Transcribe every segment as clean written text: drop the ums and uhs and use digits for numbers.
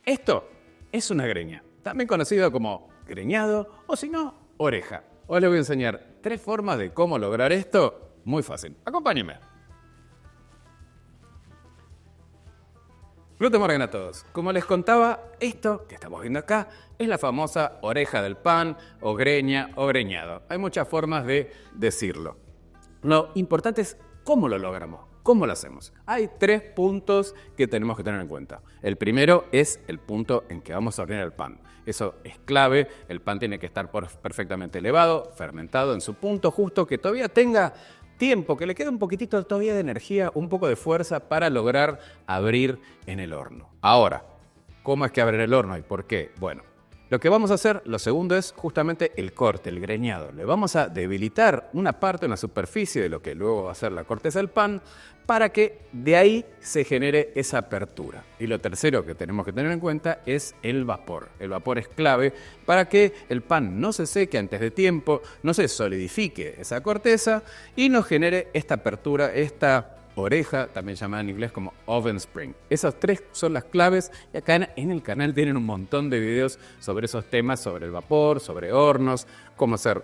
Esto es una greña, también conocido como greñado o si no, oreja. Hoy les voy a enseñar 3 formas de cómo lograr esto. Muy fácil. Acompáñenme. Guten Morgen a todos. Como les contaba, esto que estamos viendo acá es la famosa oreja del pan o greña o greñado. Hay muchas formas de decirlo. Lo importante es cómo lo logramos, cómo lo hacemos. Hay 3 puntos que tenemos que tener en cuenta. El primero es el punto en que vamos a hornear el pan. Eso es clave. El pan tiene que estar perfectamente elevado, fermentado en su punto justo, que todavía tenga tiempo, que le quede un poquitito todavía de energía, un poco de fuerza para lograr abrir en el horno. Ahora, ¿cómo es que abrir el horno y por qué? Bueno, lo que vamos a hacer, lo segundo es justamente el corte, el greñado. Le vamos a debilitar una parte, una superficie de lo que luego va a ser la corteza del pan para que de ahí se genere esa apertura. Y lo tercero que tenemos que tener en cuenta es el vapor. El vapor es clave para que el pan no se seque antes de tiempo, no se solidifique esa corteza y nos genere esta apertura, esta oreja, también llamada en inglés como oven spring. Esas 3 son las claves y acá en el canal tienen un montón de videos sobre esos temas, sobre el vapor, sobre hornos, cómo hacer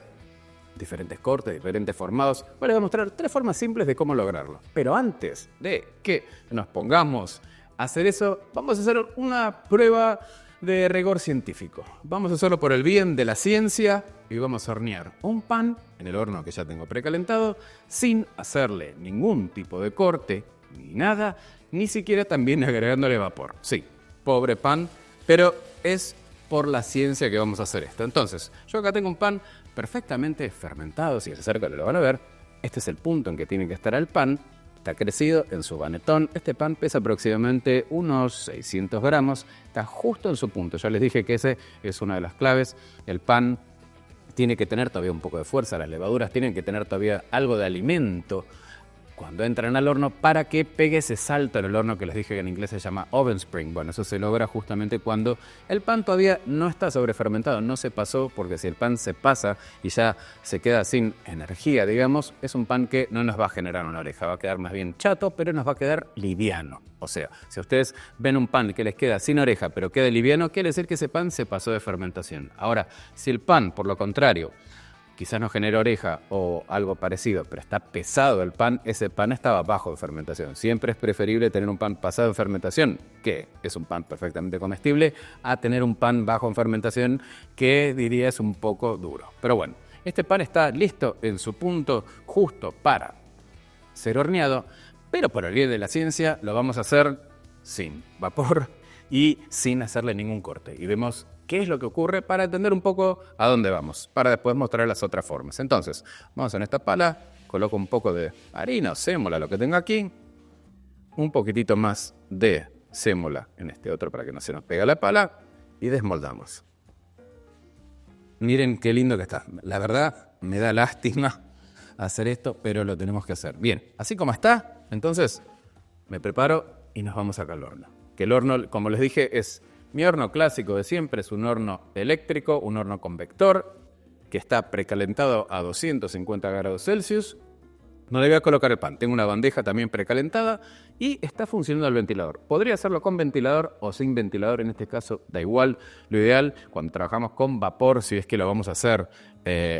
diferentes cortes, diferentes formados. Bueno, les voy a mostrar 3 formas simples de cómo lograrlo. Pero antes de que nos pongamos a hacer eso, vamos a hacer una prueba de rigor científico. Vamos a hacerlo por el bien de la ciencia y vamos a hornear un pan en el horno que ya tengo precalentado sin hacerle ningún tipo de corte ni nada, ni siquiera también agregándole vapor. Sí, pobre pan, pero es por la ciencia que vamos a hacer esto. Entonces, yo acá tengo un pan perfectamente fermentado, si se acerca lo van a ver. Este es el punto en que tiene que estar el pan. Está crecido en su banetón. Este pan pesa aproximadamente unos 600 gramos. Está justo en su punto. Ya les dije que ese es una de las claves. El pan tiene que tener todavía un poco de fuerza. Las levaduras tienen que tener todavía algo de alimento cuando entran al horno para que pegue ese salto en el horno que les dije que en inglés se llama oven spring. Bueno, eso se logra justamente cuando el pan todavía no está sobrefermentado, no se pasó, porque si el pan se pasa y ya se queda sin energía, digamos, es un pan que no nos va a generar una oreja, va a quedar más bien chato, pero nos va a quedar liviano. O sea, si ustedes ven un pan que les queda sin oreja, pero queda liviano, quiere decir que ese pan se pasó de fermentación. Ahora, si el pan, por lo contrario, quizás no genera oreja o algo parecido, pero está pesado el pan, ese pan estaba bajo de fermentación. Siempre es preferible tener un pan pasado en fermentación, que es un pan perfectamente comestible, a tener un pan bajo en fermentación, que diría es un poco duro. Pero bueno, este pan está listo en su punto justo para ser horneado, pero por el bien de la ciencia lo vamos a hacer sin vapor y sin hacerle ningún corte. Y vemos qué es lo que ocurre para entender un poco a dónde vamos, para después mostrar las otras formas. Entonces, vamos en esta pala, coloco un poco de harina o sémola, lo que tengo aquí, un poquitito más de sémola en este otro para que no se nos pegue la pala y desmoldamos. Miren qué lindo que está. La verdad, me da lástima hacer esto, pero lo tenemos que hacer. Bien, así como está, entonces me preparo y nos vamos acá al horno. Que el horno, como les dije, es mi horno clásico de siempre, es un horno eléctrico, un horno convector, que está precalentado a 250 grados Celsius. No le voy a colocar el pan, tengo una bandeja también precalentada y está funcionando el ventilador. Podría hacerlo con ventilador o sin ventilador, en este caso da igual. Lo ideal cuando trabajamos con vapor, si es que lo vamos a hacer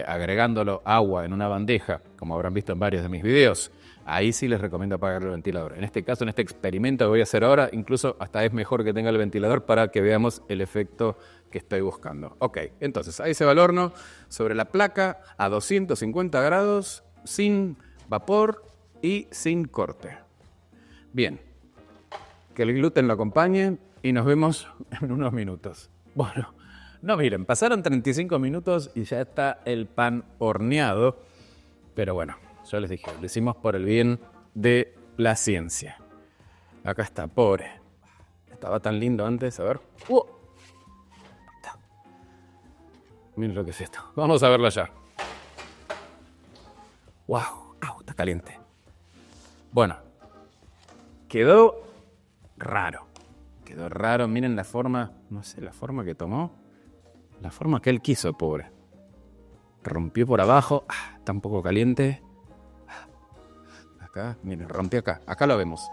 agregándolo agua en una bandeja, como habrán visto en varios de mis videos, ahí sí les recomiendo apagar el ventilador. En este caso, en este experimento que voy a hacer ahora, incluso hasta es mejor que tenga el ventilador para que veamos el efecto que estoy buscando. Ok, entonces ahí se va el horno sobre la placa a 250 grados, sin vapor y sin corte. Bien, que el gluten lo acompañe y nos vemos en unos minutos. Bueno, no miren, pasaron 35 minutos y ya está el pan horneado, pero bueno, yo les dije, lo hicimos por el bien de la ciencia. Acá está, pobre. Estaba tan lindo antes, a ver. Miren lo que es esto. Vamos a verlo ya. ¡Wow! Está caliente. Bueno, quedó raro. Quedó raro. Miren la forma, no sé, la forma que tomó. La forma que él quiso, pobre. Rompió por abajo. Está un poco caliente. Acá, miren, rompió acá. Acá lo vemos.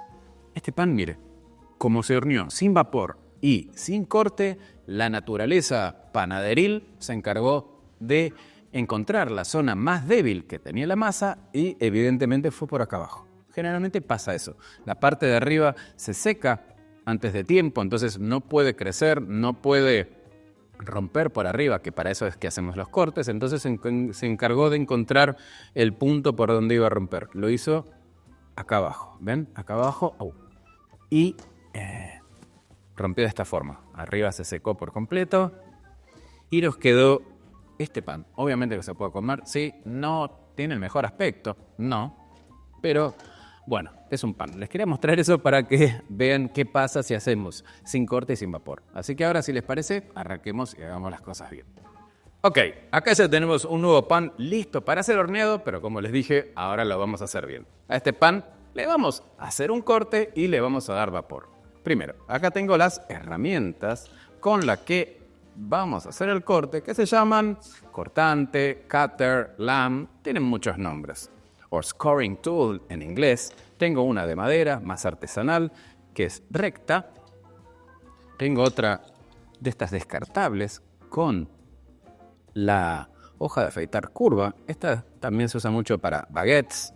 Este pan, mire, como se horneó sin vapor, y sin corte, la naturaleza panaderil se encargó de encontrar la zona más débil que tenía la masa y evidentemente fue por acá abajo. Generalmente pasa eso. La parte de arriba se seca antes de tiempo, entonces no puede crecer, no puede romper por arriba, que para eso es que hacemos los cortes. Entonces se encargó de encontrar el punto por donde iba a romper. Lo hizo acá abajo, ¿ven? Acá abajo. Y rompió de esta forma. Arriba se secó por completo y nos quedó este pan. Obviamente que se puede comer, sí, no tiene el mejor aspecto, no, pero bueno, es un pan. Les quería mostrar eso para que vean qué pasa si hacemos sin corte y sin vapor. Así que ahora, si les parece, arranquemos y hagamos las cosas bien. Ok, acá ya tenemos un nuevo pan listo para ser horneado, pero como les dije, ahora lo vamos a hacer bien. A este pan le vamos a hacer un corte y le vamos a dar vapor. Primero, acá tengo las herramientas con las que vamos a hacer el corte, que se llaman cortante, cutter, lamb, tienen muchos nombres. O scoring tool en inglés. Tengo una de madera, más artesanal, que es recta. Tengo otra de estas descartables con la hoja de afeitar curva. Esta también se usa mucho para baguettes.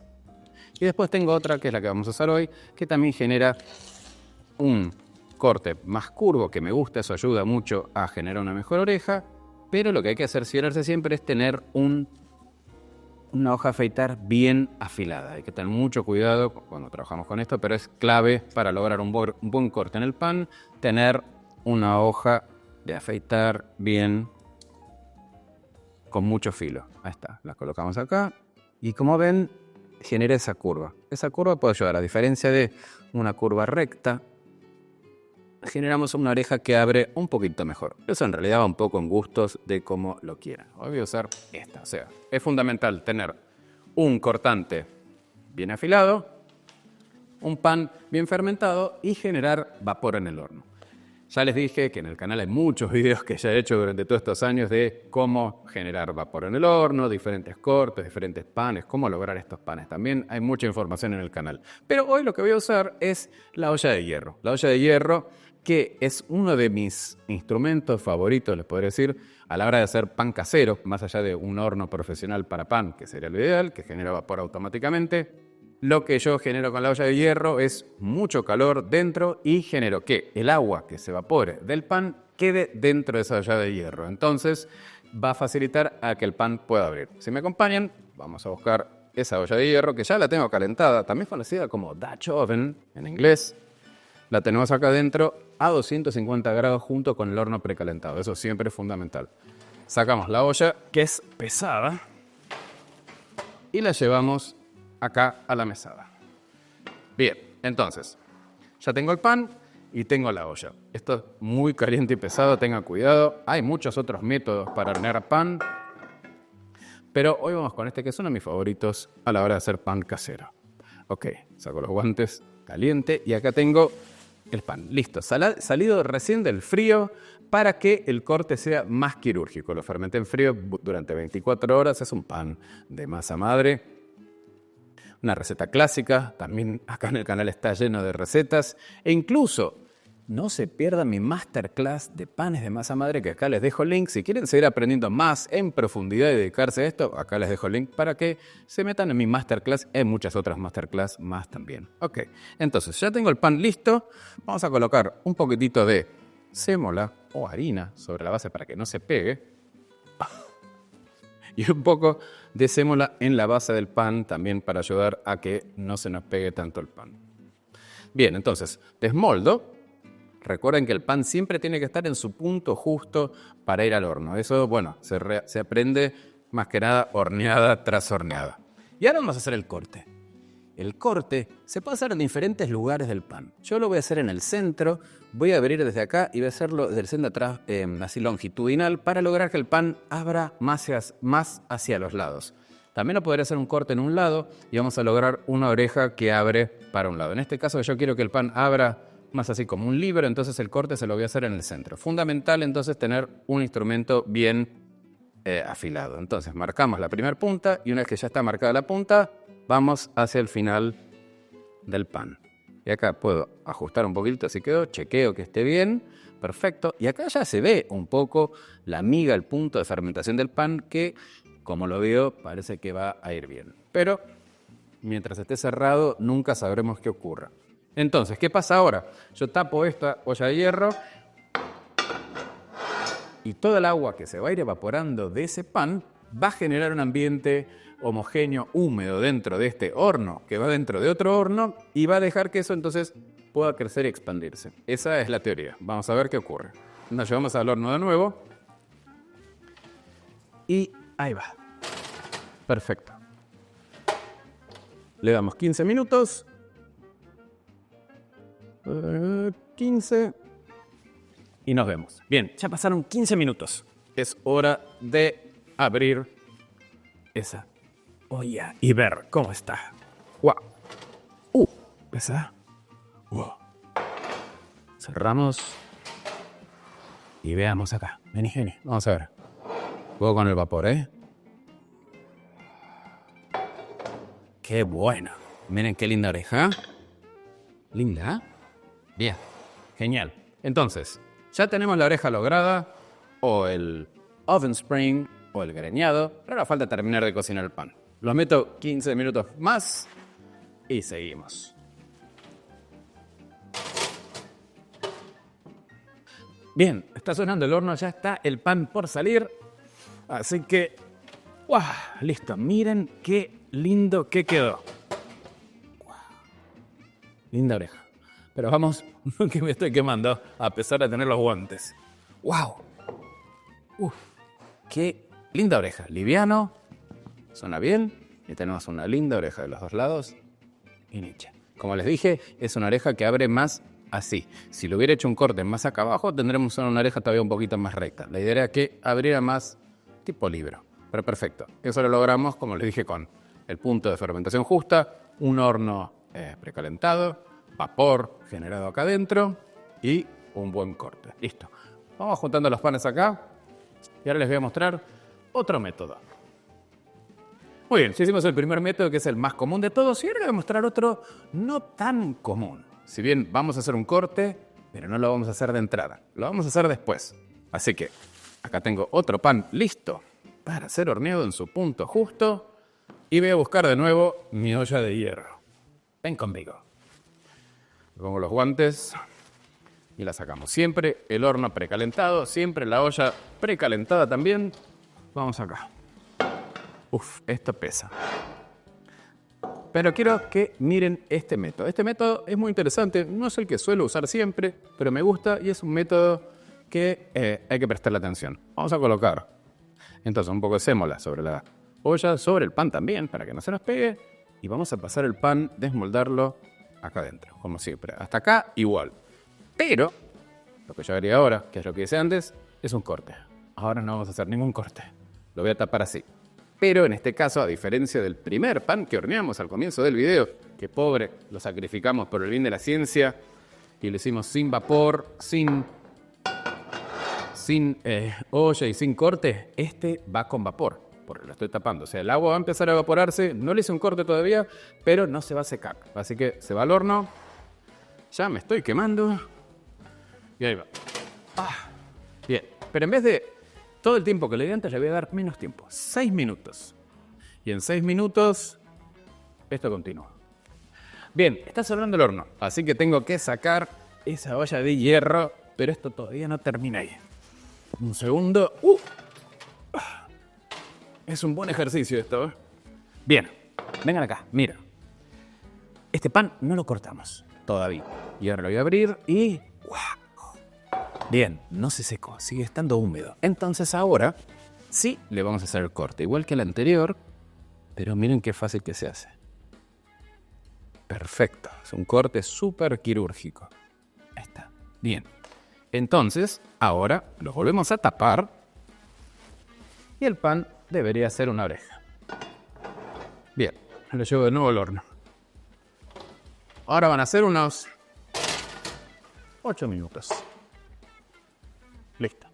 Y después tengo otra, que es la que vamos a usar hoy, que también genera un corte más curvo, que me gusta, eso ayuda mucho a generar una mejor oreja, pero lo que hay que cerciorarse siempre es tener una hoja de afeitar bien afilada. Hay que tener mucho cuidado cuando trabajamos con esto, pero es clave para lograr un buen corte en el pan, tener una hoja de afeitar bien con mucho filo. Ahí está, la colocamos acá y como ven, genera esa curva. Esa curva puede ayudar, a diferencia de una curva recta, generamos una oreja que abre un poquito mejor. Eso en realidad va un poco en gustos de cómo lo quieran. Hoy voy a usar esta. O sea, es fundamental tener un cortante bien afilado, un pan bien fermentado y generar vapor en el horno. Ya les dije que en el canal hay muchos videos que ya he hecho durante todos estos años de cómo generar vapor en el horno, diferentes cortes, diferentes panes, cómo lograr estos panes. También hay mucha información en el canal. Pero hoy lo que voy a usar es la olla de hierro. La olla de hierro, que es uno de mis instrumentos favoritos, les podría decir, a la hora de hacer pan casero, más allá de un horno profesional para pan, que sería lo ideal, que genera vapor automáticamente. Lo que yo genero con la olla de hierro es mucho calor dentro y genero que el agua que se evapore del pan quede dentro de esa olla de hierro. Entonces va a facilitar a que el pan pueda abrir. Si me acompañan, vamos a buscar esa olla de hierro que ya la tengo calentada, también conocida como Dutch Oven en inglés. La tenemos acá adentro a 250 grados junto con el horno precalentado. Eso siempre es fundamental. Sacamos la olla, que es pesada, y la llevamos acá a la mesada. Bien, entonces, ya tengo el pan y tengo la olla. Esto es muy caliente y pesado, tengan cuidado. Hay muchos otros métodos para hornear pan, pero hoy vamos con este que es uno de mis favoritos a la hora de hacer pan casero. Ok, saco los guantes, caliente, y acá tengo el pan. Listo, salido recién del frío para que el corte sea más quirúrgico. Lo fermenté en frío durante 24 horas. Es un pan de masa madre. Una receta clásica. También acá en el canal está lleno de recetas. E incluso no se pierdan mi masterclass de panes de masa madre, que acá les dejo el link. Si quieren seguir aprendiendo más en profundidad y dedicarse a esto, acá les dejo el link para que se metan en mi masterclass. Hay muchas otras masterclass más también. Ok, entonces ya tengo el pan listo. Vamos a colocar un poquitito de sémola o harina sobre la base para que no se pegue. Y un poco de sémola en la base del pan también para ayudar a que no se nos pegue tanto el pan. Bien, entonces desmoldo. Recuerden que el pan siempre tiene que estar en su punto justo para ir al horno. Eso, bueno, se aprende más que nada horneada tras horneada. Y ahora vamos a hacer el corte. El corte se puede hacer en diferentes lugares del pan. Yo lo voy a hacer en el centro, voy a abrir desde acá y voy a hacerlo desde el centro atrás, así longitudinal, para lograr que el pan abra más hacia los lados. También lo podría hacer un corte en un lado y vamos a lograr una oreja que abre para un lado. En este caso yo quiero que el pan abra más así como un libro, entonces el corte se lo voy a hacer en el centro. Fundamental entonces tener un instrumento bien afilado. Entonces marcamos la primera punta y una vez que ya está marcada la punta, vamos hacia el final del pan. Y acá puedo ajustar un poquito si quedó, chequeo que esté bien, Perfecto. Y acá ya se ve un poco la miga, el punto de fermentación del pan que, como lo veo, parece que va a ir bien. Pero mientras esté cerrado, nunca sabremos qué ocurra. Entonces, ¿qué pasa ahora? Yo tapo esta olla de hierro y todo el agua que se va a ir evaporando de ese pan va a generar un ambiente homogéneo, húmedo dentro de este horno, que va dentro de otro horno y va a dejar que eso entonces pueda crecer y expandirse. Esa es la teoría. Vamos a ver qué ocurre. Nos llevamos al horno de nuevo. Y ahí va. Perfecto. Le damos 15 minutos. 15. Y nos vemos. Bien, ya pasaron 15 minutos. Es hora de abrir esa olla y ver cómo está. ¡Wow! ¿Esa? ¡Wow! Cerramos. Y veamos acá. Vení. Vamos a ver. Juego con el vapor, ¿eh? ¡Qué bueno! Miren qué linda oreja. ¿Linda? Bien. Genial. Entonces, ya tenemos la oreja lograda, o el oven spring, o el greñado. Pero ahora falta terminar de cocinar el pan. Lo meto 15 minutos más y seguimos. Bien, está sonando el horno, ya está el pan por salir. Así que, ¡wow! Listo, miren qué lindo que quedó. ¡Wow! Linda oreja. Pero vamos, que me estoy quemando, a pesar de tener los guantes. ¡Wow! ¡Qué linda oreja! Liviano, suena bien, y tenemos una linda oreja de los dos lados. Y nicha. Como les dije, es una oreja que abre más así. Si le hubiera hecho un corte más acá abajo, tendremos una oreja todavía un poquito más recta. La idea era que abriera más tipo libro. Pero perfecto. Eso lo logramos, como les dije, con el punto de fermentación justa, un horno precalentado, vapor generado acá adentro y un buen corte. Listo. Vamos juntando los panes acá y ahora les voy a mostrar otro método. Muy bien, ya hicimos el primer método, que es el más común de todos, y ahora les voy a mostrar otro no tan común. Si bien vamos a hacer un corte, pero no lo vamos a hacer de entrada, lo vamos a hacer después. Así que acá tengo otro pan listo para ser horneado en su punto justo y voy a buscar de nuevo mi olla de hierro. Ven conmigo. Le pongo los guantes y la sacamos. Siempre el horno precalentado, siempre la olla precalentada también. Vamos acá. Esto pesa. Pero quiero que miren este método. Este método es muy interesante, no es el que suelo usar siempre, pero me gusta y es un método que hay que prestarle atención. Vamos a colocar entonces un poco de sémola sobre la olla, sobre el pan también, para que no se nos pegue. Y vamos a pasar el pan, desmoldarlo acá adentro, como siempre. Hasta acá igual. Pero lo que yo haría ahora, que es lo que hice antes, es un corte. Ahora no vamos a hacer ningún corte. Lo voy a tapar así. Pero en este caso, a diferencia del primer pan que horneamos al comienzo del video, que pobre, lo sacrificamos por el bien de la ciencia y lo hicimos sin vapor, sin olla y sin corte, este va con vapor, porque lo estoy tapando. O sea, el agua va a empezar a evaporarse, no le hice un corte todavía, pero no se va a secar. Así que se va al horno, ya me estoy quemando y ahí va. Bien, pero en vez de todo el tiempo que le di antes, le voy a dar menos tiempo. 6 minutos. Y en 6 minutos, esto continúa. Bien, está cerrando el horno. Así que tengo que sacar esa olla de hierro. Pero esto todavía no termina ahí. Un segundo. Es un buen ejercicio esto, ¿eh? Bien, vengan acá, mira. Este pan no lo cortamos todavía. Y ahora lo voy a abrir y... ¡wow! Bien, no se secó, sigue estando húmedo. Entonces ahora sí le vamos a hacer el corte, igual que el anterior, pero miren qué fácil que se hace. Perfecto, es un corte súper quirúrgico. Ahí está, bien. Entonces, ahora lo volvemos a tapar y el pan debería ser una oreja. Bien, lo llevo de nuevo al horno. Ahora van a ser unos 8 minutos. Listo.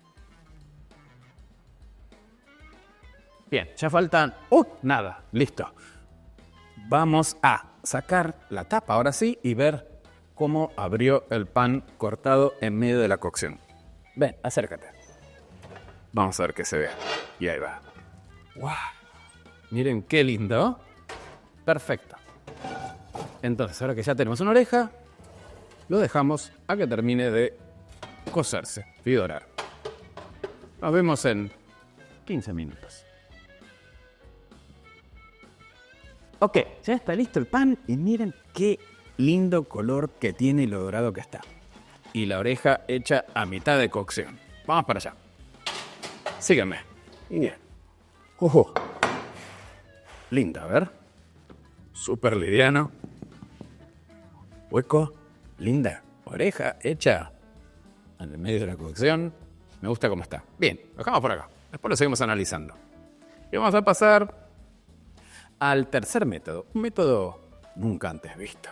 Bien, ya faltan... nada, listo. Vamos a sacar la tapa ahora sí y ver cómo abrió el pan cortado en medio de la cocción. Ven, acércate. Vamos a ver que se vea. Y ahí va. ¡Wow! Miren qué lindo. Perfecto. Entonces, ahora que ya tenemos una oreja, lo dejamos a que termine de cocerse y dorar. Nos vemos en 15 minutos. Ok, ya está listo el pan y miren qué lindo color que tiene y lo dorado que está. Y la oreja hecha a mitad de cocción. Vamos para allá. Síganme. Bien. Linda, a ver. Súper liviano. Hueco. Linda. Oreja hecha en el medio de la cocción. Me gusta cómo está. Bien, lo dejamos por acá. Después lo seguimos analizando. Y vamos a pasar al tercer método. Un método nunca antes visto.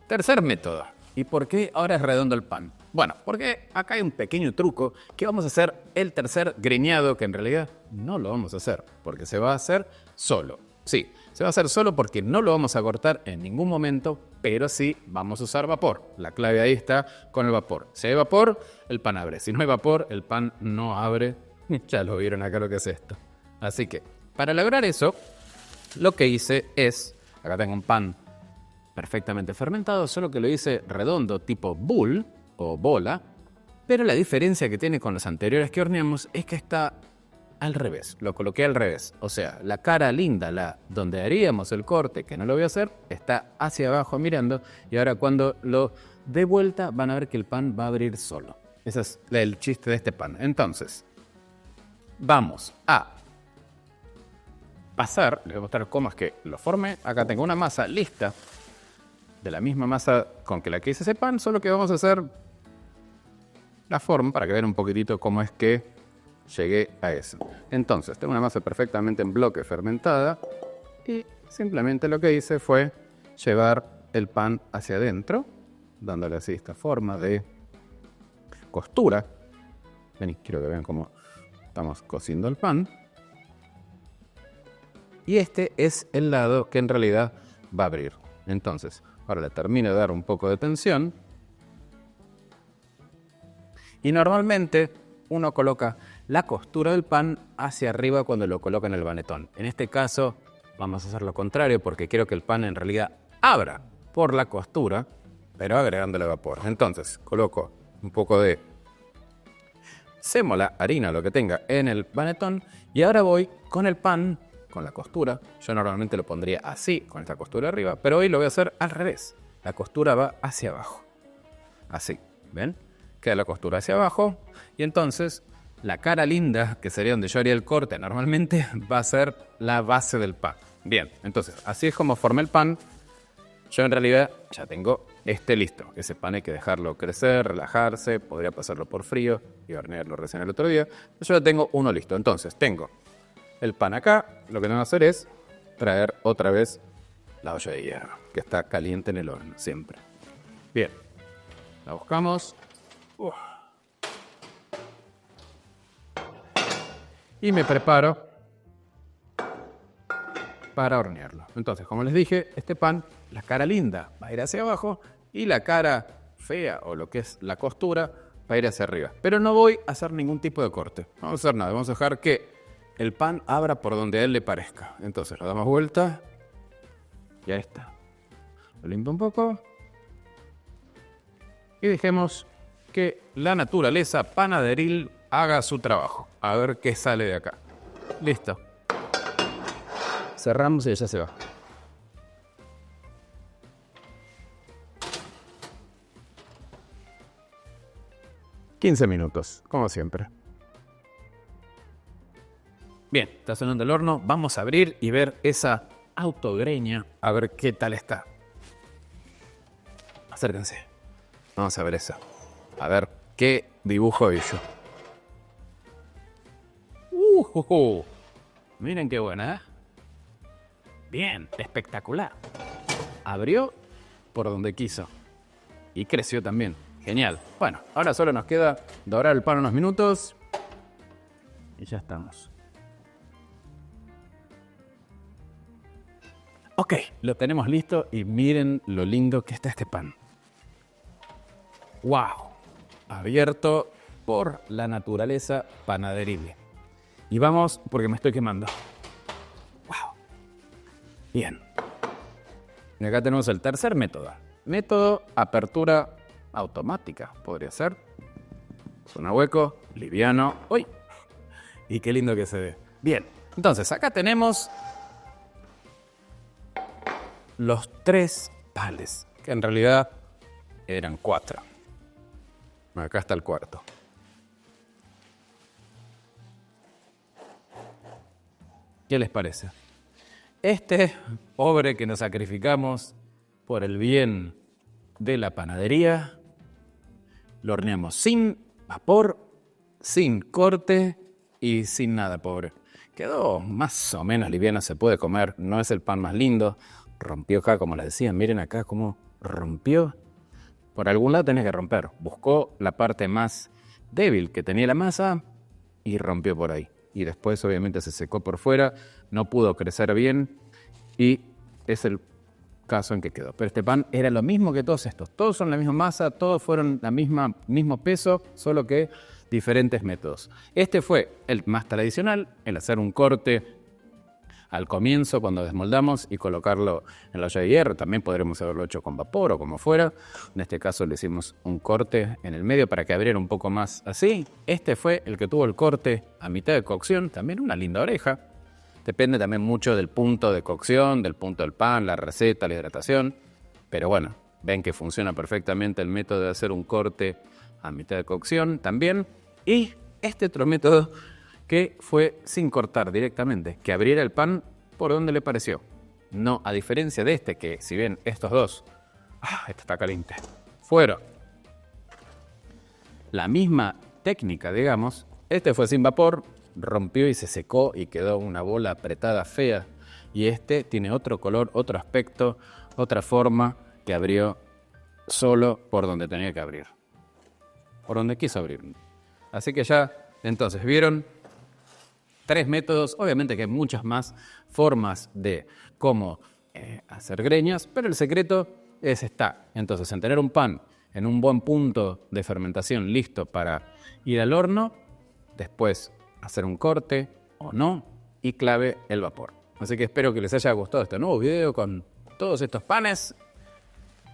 Tercer método. ¿Y por qué ahora es redondo el pan? Bueno, porque acá hay un pequeño truco que vamos a hacer el tercer greñado, que en realidad no lo vamos a hacer, porque se va a hacer solo. Sí, se va a hacer solo porque no lo vamos a cortar en ningún momento, pero sí vamos a usar vapor. La clave ahí está con el vapor. Si hay vapor, el pan abre. Si no hay vapor, el pan no abre. Ya lo vieron acá lo que es esto. Así que, para lograr eso, lo que hice es, acá tengo un pan perfectamente fermentado, solo que lo hice redondo tipo bowl o bola, pero la diferencia que tiene con los anteriores que horneamos es que está al revés, lo coloqué al revés, o sea, la cara linda, la donde haríamos el corte, que no lo voy a hacer, está hacia abajo mirando, y ahora cuando lo dé vuelta van a ver que el pan va a abrir solo. Ese es el chiste de este pan. Entonces, vamos a pasar, les voy a mostrar cómo es que lo formé. Acá tengo una masa lista, de la misma masa con que la que hice ese pan, solo que vamos a hacer la forma para que vean un poquitito cómo es que llegué a eso. Entonces, tengo una masa perfectamente en bloque fermentada y simplemente lo que hice fue llevar el pan hacia adentro, dándole así esta forma de costura. Vení, quiero que vean cómo estamos cociendo el pan. Y este es el lado que en realidad va a abrir. Entonces, ahora le termino de dar un poco de tensión. Y normalmente uno coloca la costura del pan hacia arriba cuando lo coloca en el banetón. En este caso vamos a hacer lo contrario porque quiero que el pan en realidad abra por la costura, pero agregándole vapor. Entonces coloco un poco de sémola, harina, lo que tenga en el banetón y ahora voy con el pan, con la costura. Yo normalmente lo pondría así, con esta costura arriba, pero hoy lo voy a hacer al revés. La costura va hacia abajo. Así, ¿ven? Queda la costura hacia abajo y entonces la cara linda, que sería donde yo haría el corte normalmente, va a ser la base del pan. Bien, entonces así es como formé el pan. Yo en realidad ya tengo este listo. Ese pan hay que dejarlo crecer, relajarse, podría pasarlo por frío y hornearlo recién el otro día. Yo ya tengo uno listo. Entonces tengo el pan acá. Lo que tengo que hacer es traer otra vez la olla de hierro, que está caliente en el horno siempre. Bien, la buscamos. Y me preparo para hornearlo. Entonces, como les dije, este pan, la cara linda va a ir hacia abajo y la cara fea o lo que es la costura va a ir hacia arriba. Pero no voy a hacer ningún tipo de corte. No vamos a hacer nada. Vamos a dejar que el pan abra por donde a él le parezca. Entonces, lo damos vuelta. Y ahí está. Lo limpio un poco. Y dejemos que la naturaleza panaderil haga su trabajo. A ver qué sale de acá. Listo. Cerramos y ya se va. $15 minutos, como siempre. Bien, está sonando el horno. Vamos a abrir y ver esa autogreña. A ver qué tal está. Acérquense. Vamos a ver esa. A ver qué dibujo hizo. Miren qué buena, ¿eh? Bien, espectacular. Abrió por donde quiso. Y creció también. Genial. Bueno, ahora solo nos queda dorar el pan unos minutos. Y ya estamos. Ok, lo tenemos listo y miren lo lindo que está este pan. ¡Wow! Abierto por la naturaleza panaderil. Y vamos, porque me estoy quemando. ¡Wow! Bien. Y acá tenemos el tercer método. Método apertura automática, podría ser. Zona hueco, liviano. ¡Uy! Y qué lindo que se ve. Bien, entonces acá tenemos los 3 pales, que en realidad eran 4. Acá está el cuarto. ¿Qué les parece? Este pobre que nos sacrificamos por el bien de la panadería, lo horneamos sin vapor, sin corte y sin nada, pobre. Quedó más o menos liviano, se puede comer, no es el pan más lindo. Rompió acá, como les decía, miren acá cómo rompió. Por algún lado tenés que romper. Buscó la parte más débil que tenía la masa y rompió por ahí. Y después obviamente se secó por fuera, no pudo crecer bien y es el caso en que quedó. Pero este pan era lo mismo que todos estos. Todos son la misma masa, todos fueron la mismo peso, solo que diferentes métodos. Este fue el más tradicional, el hacer un corte al comienzo cuando desmoldamos y colocarlo en la olla de hierro. También podremos haberlo hecho con vapor o como fuera. En este caso le hicimos un corte en el medio para que abriera un poco más así. Este fue el que tuvo el corte a mitad de cocción. También una linda oreja. Depende también mucho del punto de cocción, del punto del pan, la receta, la hidratación. Pero bueno, ven que funciona perfectamente el método de hacer un corte a mitad de cocción también. Y este otro método que fue sin cortar directamente, que abriera el pan por donde le pareció. No, a diferencia de este, que si ven estos dos, este está caliente, fueron la misma técnica, digamos. Este fue sin vapor, rompió y se secó y quedó una bola apretada fea. Y este tiene otro color, otro aspecto, otra forma, que abrió solo por donde tenía que abrir. Por donde quiso abrir. Así que ya, entonces, ¿vieron? 3 métodos, obviamente que hay muchas más formas de cómo hacer greñas, pero el secreto está entonces en tener un pan en un buen punto de fermentación listo para ir al horno, después hacer un corte o no, y clave el vapor. Así que espero que les haya gustado este nuevo video con todos estos panes.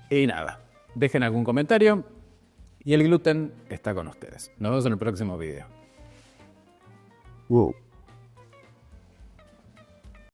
Y nada, dejen algún comentario y el gluten está con ustedes. Nos vemos en el próximo video. Wow.